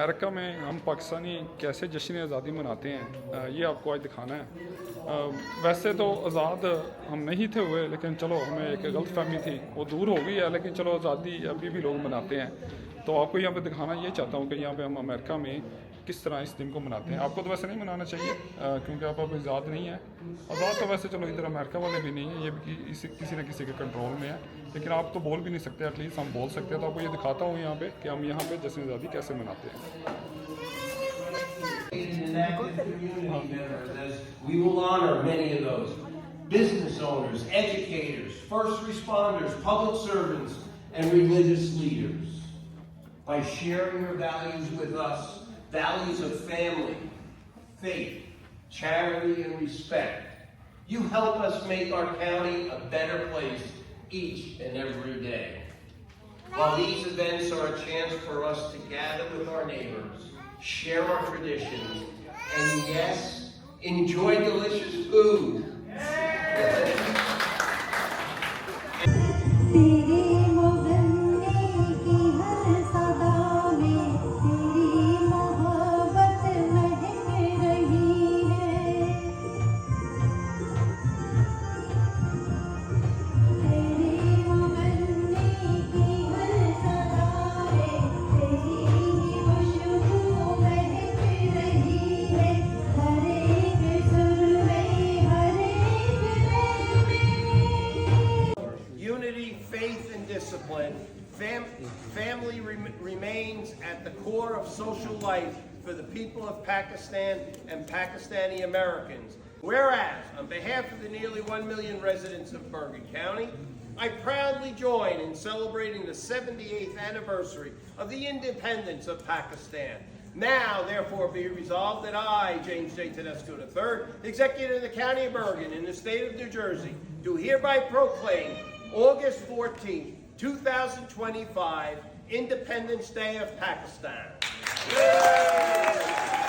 America में हम पाकिस्तानी कैसे जश्न आज़ादी मनाते हैं ये आपको आज दिखाना है। वैसे तो आज़ाद हम नहीं थे हुए, लेकिन चलो हमें एक गलत फहमी थी, वो दूर हो गई है, लेकिन चलो आज़ादी अभी भी लोग मनाते हैं। तो आपको यहाँ पे दिखाना ये चाहता हूँ कि यहाँ पे हम अमेरिका में किस तरह इस दिन को मनाते हैं। आपको तो वैसे नहीं मनाना चाहिए क्योंकि आप अभी आज़ाद नहीं है। आज़ाद तो वैसे चलो इधर अमेरिका वाले भी नहीं है, ये भी किसी न किसी के कंट्रोल में है, लेकिन आप तो बोल भी नहीं सकते, एटलीस्ट हम बोल सकते हैं। तो आपको ये दिखाता हूँ यहाँ पे कि हम यहाँ पे जश्न आज़ादी कैसे मनाते हैं। We will honor many of those business owners, educators, first responders, public servants, and religious leaders by sharing your values with us, values of family, faith, charity, and respect. You help us make our county a better place each and every day. While these events are a chance for us to gather with our neighbors, share our traditions, and yes, enjoy delicious food. Unity, faith, and discipline. Family remains at the core of social life for the people of Pakistan and Pakistani Americans. Whereas, on behalf of the nearly 1 million residents of Bergen County, I proudly join in celebrating the 78th anniversary of the independence of Pakistan. Now, therefore, be resolved that I, James J. Tedesco III, Executive of the County of Bergen in the state of New Jersey, do hereby proclaim August 14, 2025, Independence Day of Pakistan. Yay!